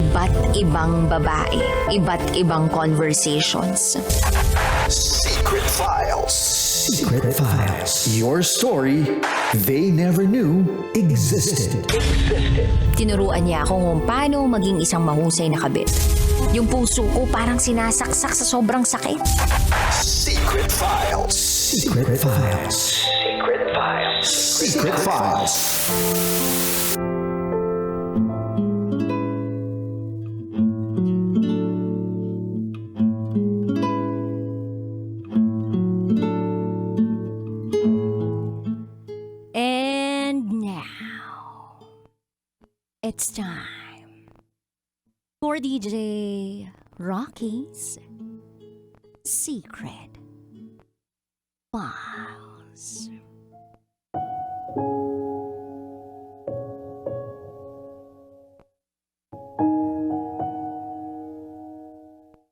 Iba't ibang babae, iba't ibang conversations. Secret Files. Secret Files. Your story they never knew existed. Tinuruan niya ako kung paano maging isang mahusay na kabit. Yung puso ko parang sinasaksak sa sobrang sakit. Secret Files. Secret Files. Secret Files. Secret Files. And now, it's time for DJ Rocky's Secret Files.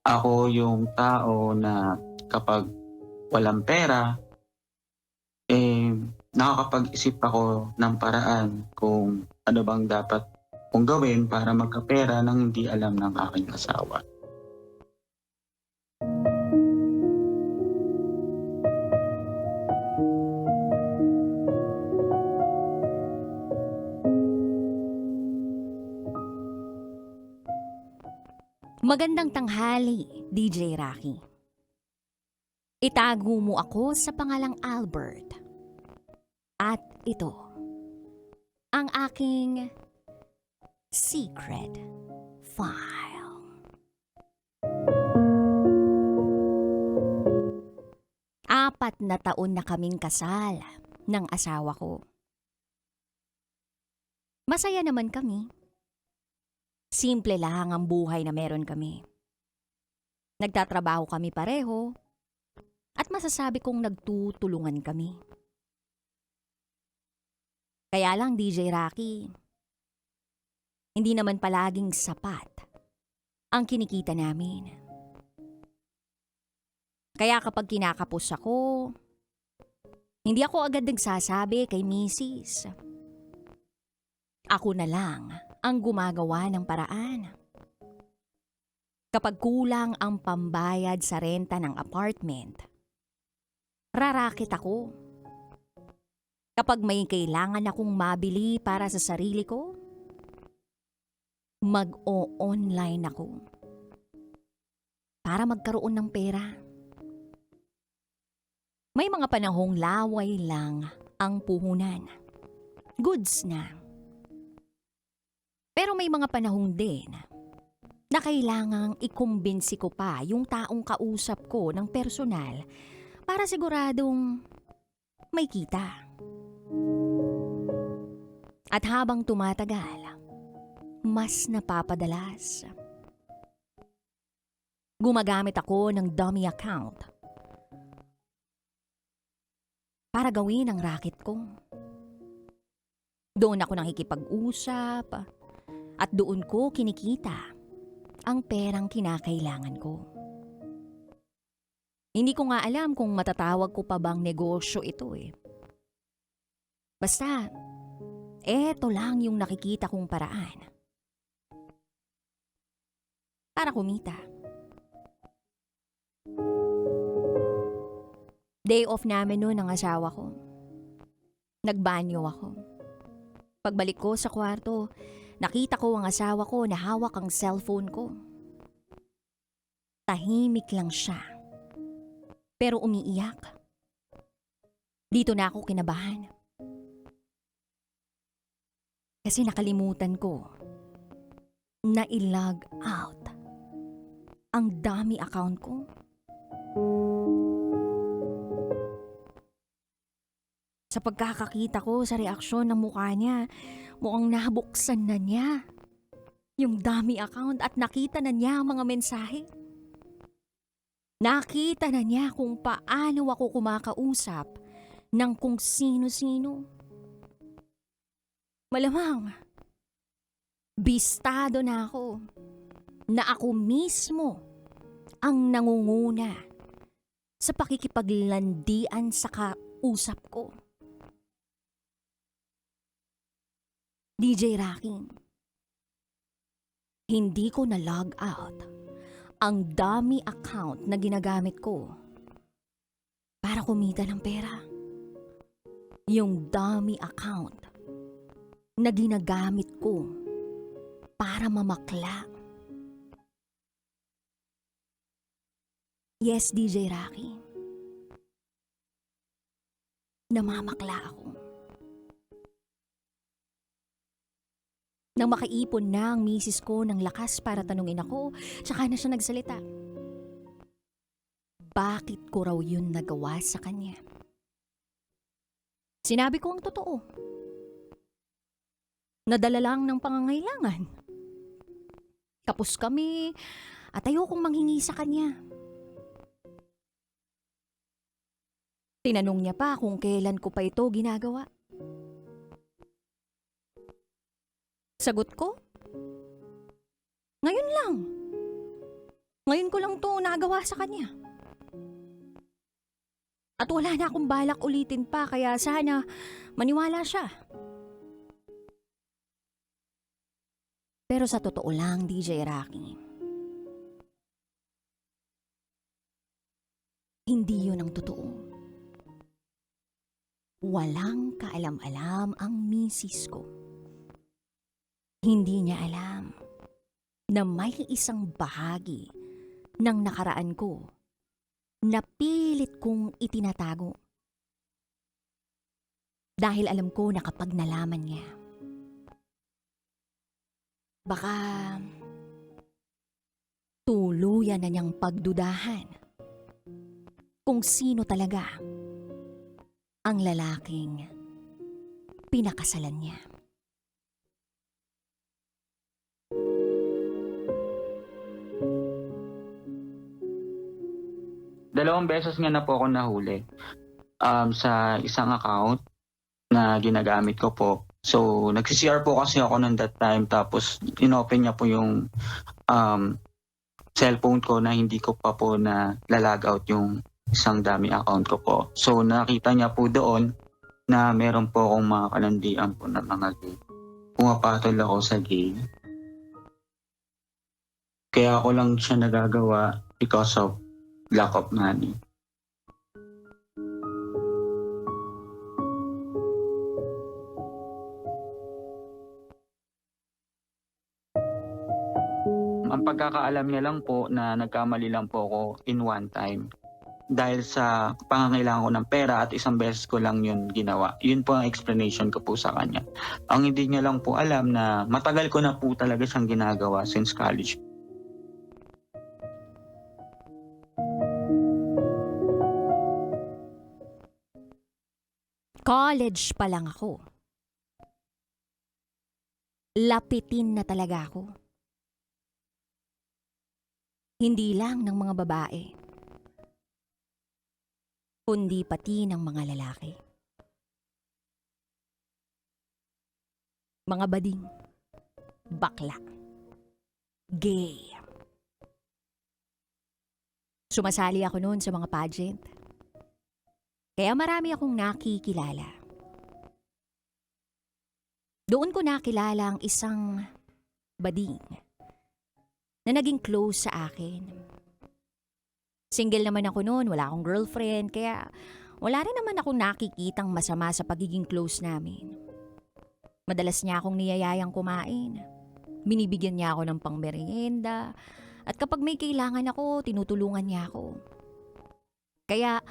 Ako yung tao na kapag walang pera, nakakapag-isip ako ng paraan kung ano bang dapat kong gawin para magkapera nang hindi alam ng aking asawa. Magandang tanghali, DJ Rocky. Itago mo ako sa pangalang Albert. At ito, ang aking secret file. Apat na taon na kaming kasal ng asawa ko. Masaya naman kami. Simple lang ang buhay na meron kami. Nagtatrabaho kami pareho at masasabi kong nagtutulungan kami. Kaya lang DJ Rocky, hindi naman palaging sapat ang kinikita namin. Kaya kapag kinakapos ako, hindi ako agad nagsasabi kay Mrs. Ako na lang ang gumagawa ng paraan. Kapag kulang ang pambayad sa renta ng apartment, rarakit ako. Kapag may kailangan akong mabili para sa sarili ko, mag-o-online ako para magkaroon ng pera. May mga panahong laway lang ang puhunan. Goods na. Pero may mga panahong din na kailangang ikumbinsi ko pa yung taong kausap ko ng personal para siguradong may kita. At habang tumatagal, mas napapadalas. Gumagamit ako ng dummy account para gawin ang racket ko. Doon ako nakikipag-usap at doon ko kinikita ang perang kinakailangan ko. Hindi ko nga alam kung matatawag ko pa bang negosyo ito eh. Basta, eto lang yung nakikita kong paraan para kumita. Day off namin noon ng asawa ko. Nagbanyo ako. Pagbalik ko sa kwarto, nakita ko ang asawa ko na hawak ang cellphone ko. Tahimik lang siya, pero umiiyak. Dito na ako kinabahan. Kasi nakalimutan ko na i-log out ang dummy account ko. Sa pagkakakita ko sa reaksyon ng mukha niya, mukhang nabuksan na niya yung dummy account at nakita na niya ang mga mensahe. Nakita na niya kung paano ako kumakausap ng kung sino-sino. Malamang, bistado na ako mismo ang nangunguna sa pakikipaglandian sa kausap ko. DJ Rocky, Hindi ko na log out ang dummy account na ginagamit ko para kumita ng pera. Yung dummy account na ginagamit ko para mamakla. Yes, DJ Rocky. Namamakla ako. Nang makaipon na ang misis ko ng lakas para tanungin ako, tsaka na siya nagsalita. Bakit ko raw yun nagawa sa kanya? Sinabi ko ang totoo. Nadala lang ng pangangailangan. Kapos kami at ayokong manghingi sa kanya. Tinanong niya pa kung kailan ko pa ito ginagawa. Sagot ko, ngayon lang. Ngayon ko lang ito nagawa sa kanya. At wala na akong balak ulitin pa kaya sana maniwala siya. Pero sa totoo lang, DJ Rocky, hindi yun ang totoo. Walang kaalam-alam ang misis ko. Hindi niya alam na may isang bahagi ng nakaraan ko na pilit kong itinatago. Dahil alam ko na kapag nalaman niya, baka tuluyan na niyang pagdudahan kung sino talaga ang lalaking pinakasalan niya. Dalawang beses nga na po ako nahuli sa isang account na ginagamit ko po. So, nagsi-CR po kasi ako nung that time tapos inopen niya po yung cellphone ko na hindi ko pa po na lalag out yung isang dummy account ko po. So, nakita niya po doon na meron po akong mga kalandian po na mga gay. Pumapatol ako sa gay. Kaya ako lang siya nagagawa because of lack of money. Ang pagkakaalam niya lang po na nagkamali lang po ako in one time. Dahil sa pangangailangan ko ng pera at isang beses ko lang yun ginawa. Yun po ang explanation ko po sa kanya. Ang hindi niya lang po alam na matagal ko na po talaga siyang ginagawa since college. College pa lang ako. Lapitin na talaga ako. Hindi lang ng mga babae, kundi pati ng mga lalaki. Mga bading, bakla, gay. Sumasali ako noon sa mga pageant. Kaya marami akong nakikilala. Doon ko nakilala ang isang bading na naging close sa akin. Single naman ako noon, wala akong girlfriend, kaya wala rin naman akong nakikitang masama sa pagiging close namin. Madalas niya akong niyayayang kumain. Binibigyan niya ako ng pangmerienda, at kapag may kailangan ako, tinutulungan niya ako. Kaya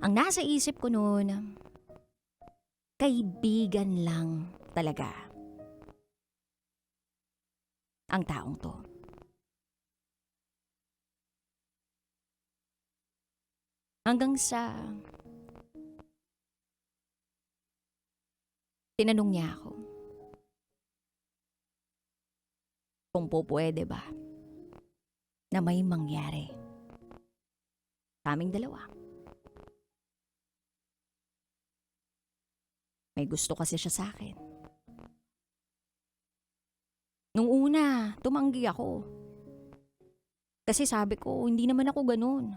ang nasa isip ko noon, kaibigan lang talaga ang taong to. Hanggang sa tinanong niya ako kung pwede ba na may mangyari sa aming dalawa. May gusto kasi siya sa akin. Nung una, tumanggi ako. Kasi sabi ko, hindi naman ako ganun.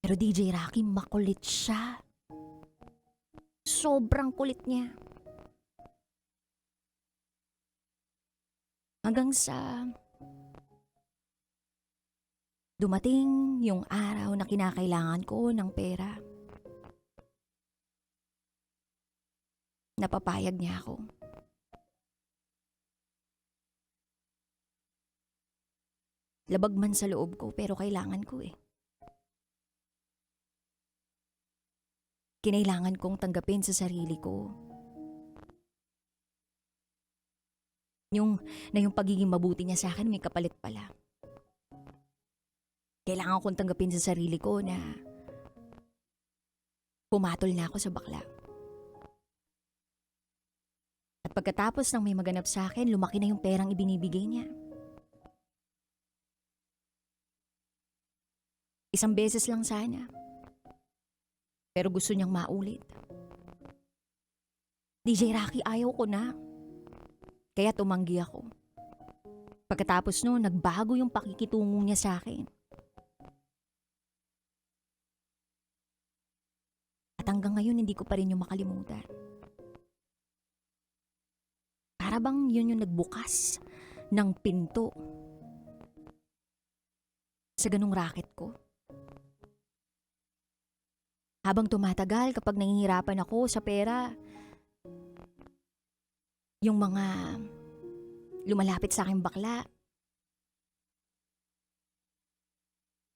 Pero DJ Rocky, makulit siya. Sobrang kulit niya. Hanggang sa dumating yung araw na kinakailangan ko ng pera. Napapayag niya ako. Labag man sa loob ko pero kailangan ko eh. Kinailangan kong tanggapin sa sarili ko yung pagiging mabuti niya sa akin may kapalit pala. Kailangan kong tanggapin sa sarili ko na pumatol na ako sa bakla. At pagkatapos ng may maganap sa akin, lumaki na yung perang ibinibigay niya. Isang beses lang sana. Pero gusto niyang maulit. DJ Rocky, ayaw ko na. Kaya tumanggi ako. Pagkatapos noon, nagbago yung pakikitungo niya sa akin. At hanggang ngayon, hindi ko pa rin yung makalimutan. Para bang yun yung nagbukas ng pinto sa ganung racket ko. Habang tumatagal, kapag nangihirapan ako sa pera, yung mga lumalapit sa aking bakla,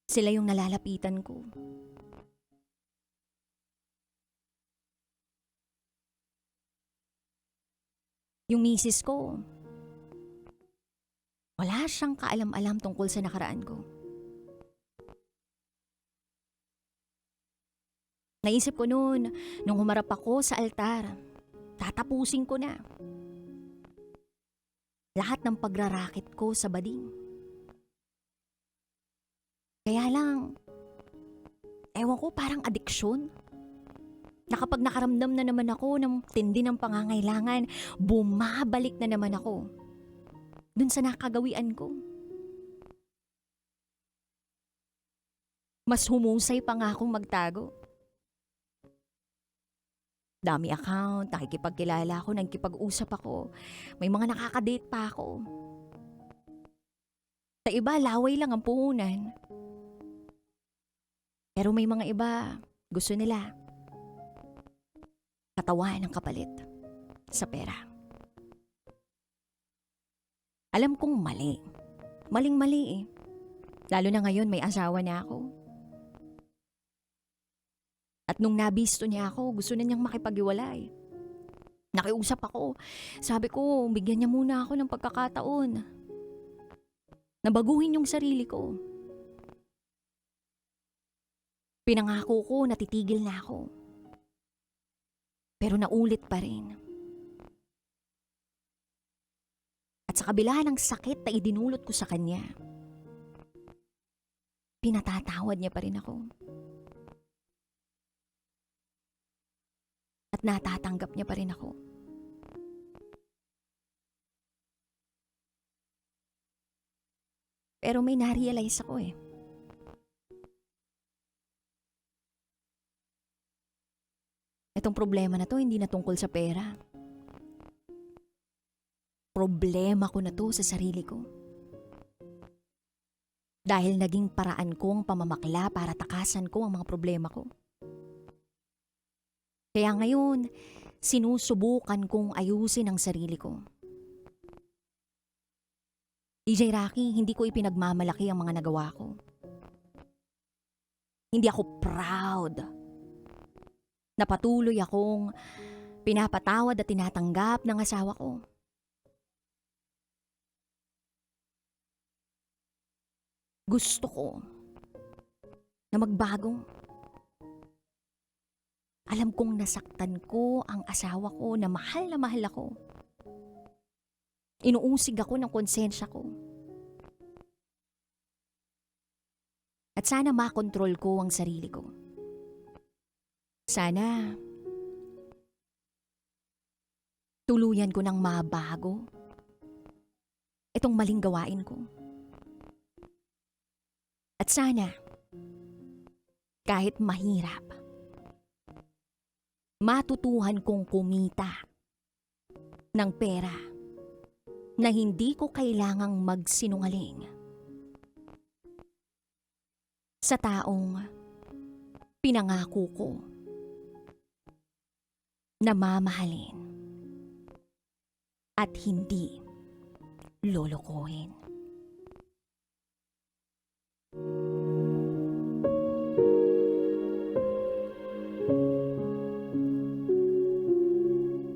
sila yung nalalapitan ko. Yung misis ko, wala siyang kaalam-alam tungkol sa nakaraan ko. Naisip ko noon, nung humarap ako sa altar, tatapusin ko na lahat ng pagrarakit ko sa bading. Kaya lang, ewan ko, parang adiksyon. Na kapag nakaramdam na naman ako ng tindi ng pangangailangan, bumabalik na naman ako dun sa nakagawian ko. Mas humusay pa nga akong magtago. Dami account, nakikipagkilala ako, nagkipag-usap ako. May mga nakakadate pa ako. Sa iba, laway lang ang puhunan. Pero may mga iba, gusto nila katawan ng kapalit sa pera. Alam kong mali. Maling-mali eh. Lalo na ngayon may asawa na ako. At nung nabisto niya ako, gusto na niyang makipag-iwalay. Nakiusap ako. Sabi ko, bigyan niya muna ako ng pagkakataon. Nabaguhin yung sarili ko. Pinangako ko, natitigil na ako. Pero naulit pa rin. At sa kabila ng sakit na idinulot ko sa kanya, pinatatawad niya pa rin ako. At natatanggap niya pa rin ako. Pero may na-realize ako eh. Itong problema na to hindi na tungkol sa pera. Problema ko na to sa sarili ko. Dahil naging paraan kong pamamakla para takasan ko ang mga problema ko. Kaya ngayon, sinusubukan kong ayusin ang sarili ko. DJ Rocky, hindi ko ipinagmamalaki ang mga nagawa ko. Hindi ako proud na patuloy akong pinapatawad at tinatanggap ng asawa ko. Gusto ko na magbago. Alam kong nasaktan ko ang asawa ko na mahal ako. Inuusig ako ng konsensya ko. At sana makontrol ko ang sarili ko. Sana tuluyan ko ng mabago itong maling gawain ko. At sana kahit mahirap, matutuhan kong kumita ng pera na hindi ko kailangang magsinungaling sa taong pinangako ko na mamahalin at hindi lolokohin.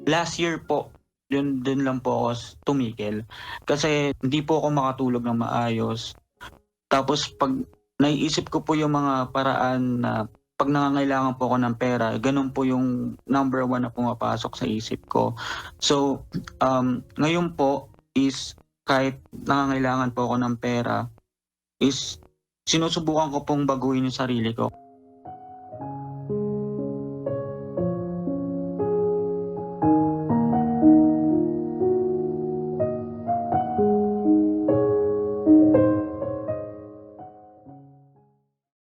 Last year po, dun lang po ako tumigil. Kasi hindi po ako makatulog ng maayos. Tapos pag naiisip ko po yung mga paraan na pag nangangailangan po ako ng pera, ganun po yung number one na pumapasok sa isip ko. So, ngayon po is kahit nangangailangan po ako ng pera, is sinusubukan ko pong baguhin yung sarili ko.